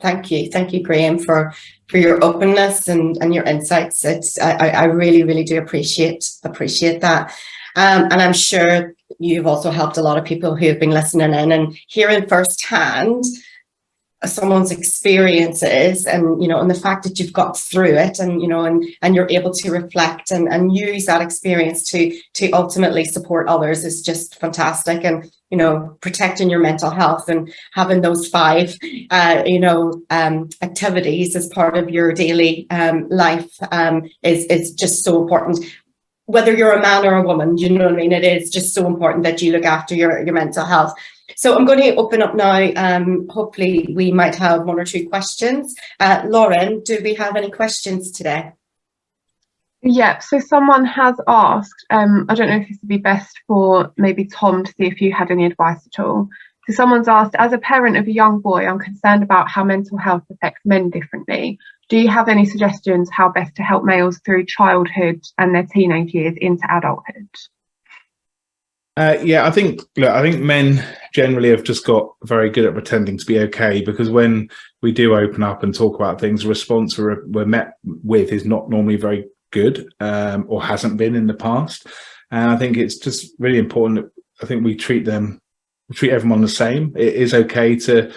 Thank you, Graham, for your openness and your insights. I really do appreciate that, and I'm sure you've also helped a lot of people who have been listening in and hearing firsthand someone's experiences, and and the fact that you've got through it, and and you're able to reflect and use that experience to ultimately support others is just fantastic. And protecting your mental health and having those 5 activities as part of your daily life is just so important. Whether you're a man or a woman, you know what I mean? It is just so important that you look after your mental health. So I'm going to open up now. Hopefully we might have 1 or 2 questions. Lauren, do we have any questions today? Yeah, so someone has asked, I don't know if this would be best for maybe Tom to see if you had any advice at all. So someone's asked, as a parent of a young boy, I'm concerned about how mental health affects men differently. Do you have any suggestions how best to help males through childhood and their teenage years into adulthood? Yeah, I think men generally have just got very good at pretending to be okay, because when we do open up and talk about things, the response we're met with is not normally very good, or hasn't been in the past. And I think it's just really important that I think we treat everyone the same. It is okay to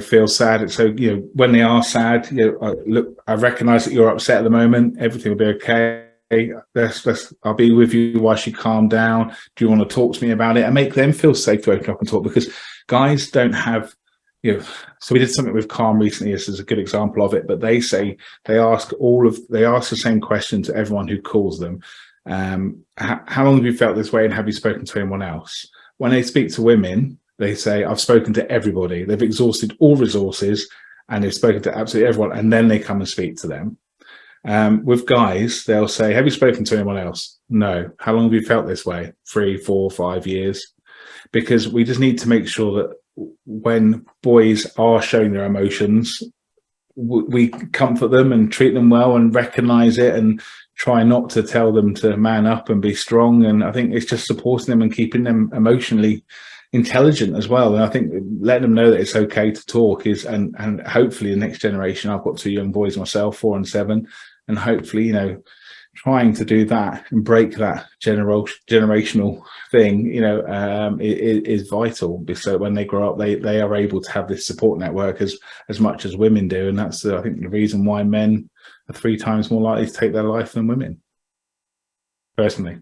feel sad. So when they are sad, look, I recognize that you're upset at the moment. Everything will be okay. I'll be with you while you calm down. Do you want to talk to me about it? And make them feel safe to open up and talk, because guys don't have, so we did something with Calm recently. This is a good example of it, but they ask the same question to everyone who calls them. How long have you felt this way, and have you spoken to anyone else? When they speak to women, they say, I've spoken to everybody. They've exhausted all resources and they've spoken to absolutely everyone, and then they come and speak to them. With guys, they'll say, have you spoken to anyone else? No. How long have you felt this way? 3, 4, 5 years? Because we just need to make sure that when boys are showing their emotions, we comfort them and treat them well and recognize it, and try not to tell them to man up and be strong. And I think it's just supporting them and keeping them emotionally intelligent as well. And I think letting them know that it's okay to talk and hopefully the next generation, I've got 2 young boys myself, 4 and 7, and hopefully trying to do that and break that generational thing is vital, so when they grow up they are able to have this support network as much as women do. And that's I think the reason why men are 3 times more likely to take their life than women, personally.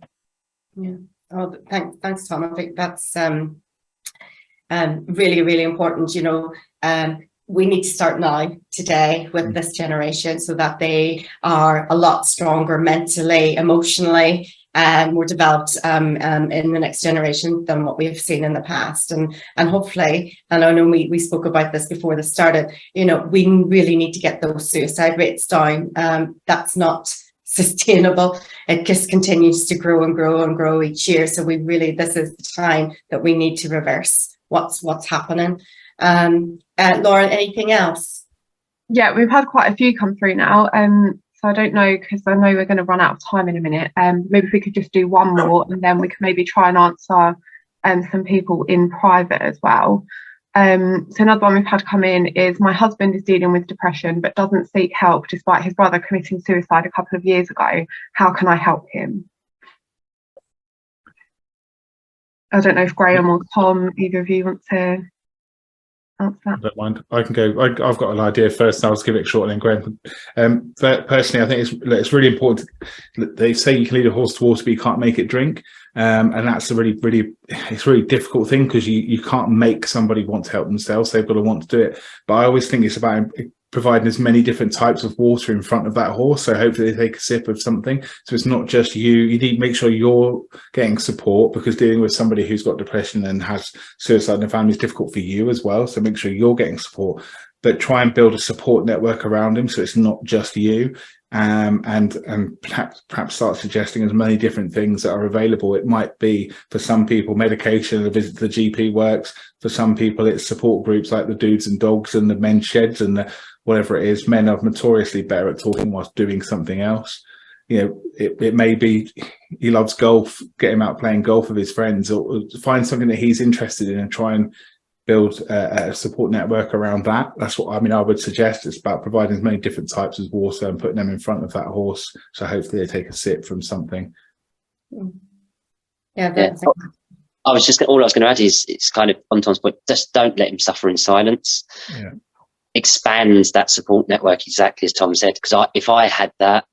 Yeah. Oh, thanks, Tom. I think that's really important. We need to start now, today, with this generation, so that they are a lot stronger mentally, emotionally, more developed in the next generation than what we've seen in the past. And hopefully, and I know we spoke about this before this started, we really need to get those suicide rates down. That's not sustainable. It just continues to grow and grow and grow each year. So this is the time that we need to reverse what's happening. Lauren, anything else? Yeah, we've had quite a few come through now. So I don't know, because I know we're going to run out of time in a minute. Maybe if we could just do one more, and then we can maybe try and answer some people in private as well. So another one we've had come in is, my husband is dealing with depression but doesn't seek help despite his brother committing suicide a couple of years ago. How can I help him? I don't know if Graham or Tom, either of you want to answer that. I don't mind. I can go. I've got an idea first, and I'll just give it short, and then Graham. Personally, I think it's really important. They say you can lead a horse to water, but you can't make it drink. And that's a really difficult thing, because you can't make somebody want to help themselves. They've got to want to do it. But I always think it's about providing as many different types of water in front of that horse, so hopefully they take a sip of something. So it's not just you need to make sure you're getting support, because dealing with somebody who's got depression and has suicide in the family is difficult for you as well. So make sure you're getting support, but try and build a support network around him, so it's not just you. And perhaps start suggesting as many different things that are available. It might be, for some people, medication, a visit to the GP works. For some people, it's support groups like the Dudes and Dogs and the Men's Sheds and the whatever it is. Men are notoriously better at talking whilst doing something else. It may be he loves golf, get him out playing golf with his friends, or find something that he's interested in and try and build a support network around that. That's what I would suggest. It's about providing as many different types of water and putting them in front of that horse, so hopefully they take a sip from something. I was just all I was going to add is, it's kind of on Tom's point, just don't let him suffer in silence. Expand that support network, exactly as Tom said, because if I had that,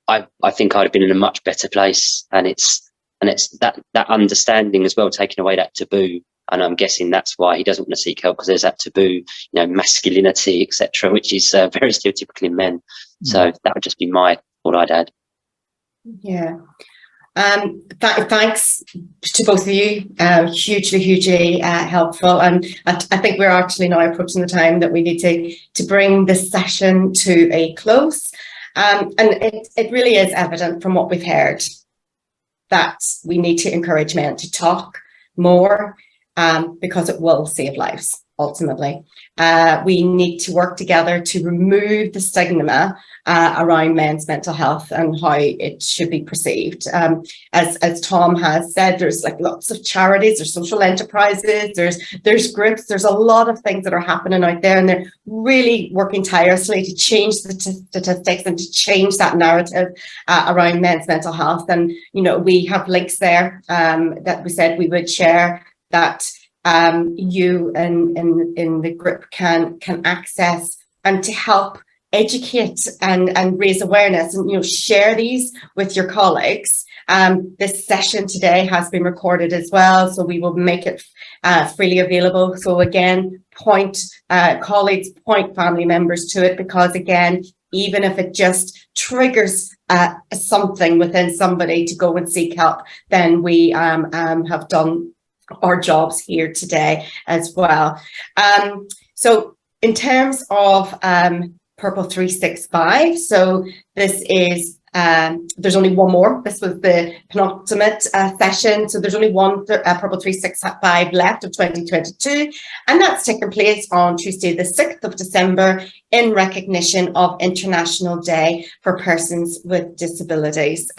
I think I'd have been in a much better place. And it's that understanding as well, taking away that taboo. And I'm guessing that's why he doesn't want to seek help, because there's that taboo, masculinity, etc., which is very stereotypical in men. So that would just be what I'd add. Yeah. Thanks to both of you. Hugely helpful. And I think we're actually now approaching the time that we need to bring this session to a close. And it really is evident from what we've heard that we need to encourage men to talk more, because it will save lives, ultimately. We need to work together to remove the stigma around men's mental health and how it should be perceived. As Tom has said, there's lots of charities, there's social enterprises, there's groups, there's a lot of things that are happening out there, and they're really working tirelessly to change the statistics and to change that narrative around men's mental health. And we have links there that we said we would share, that you in the group can access, and to help educate and raise awareness, and share these with your colleagues. This session today has been recorded as well, so we will make it freely available. So again, point colleagues, point family members to it, because again, even if it just triggers something within somebody to go and seek help, then we have done our jobs here today as well. So in terms of Purple 365, so this is there's only one more. This was the penultimate session, so there's only one Purple 365 left of 2022, and that's taking place on Tuesday the 6th of December in recognition of International Day for Persons with Disabilities.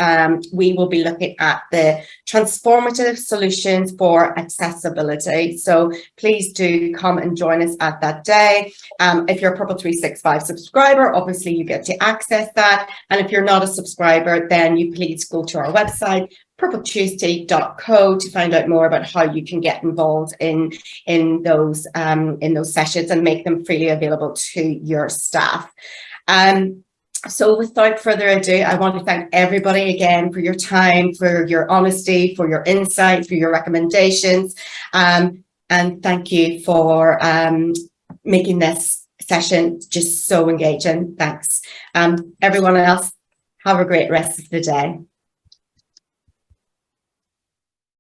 We will be looking at the transformative solutions for accessibility, so please do come and join us at that day. If you're a Purple 365 subscriber, obviously you get to access that, and if you're not a subscriber, then you please go to our website, purpletuesday.co, to find out more about how you can get involved in those sessions and make them freely available to your staff. So without further ado, I want to thank everybody again for your time, for your honesty, for your insight, for your recommendations, and thank you for making this session just so engaging. Thanks. Everyone else, have a great rest of the day.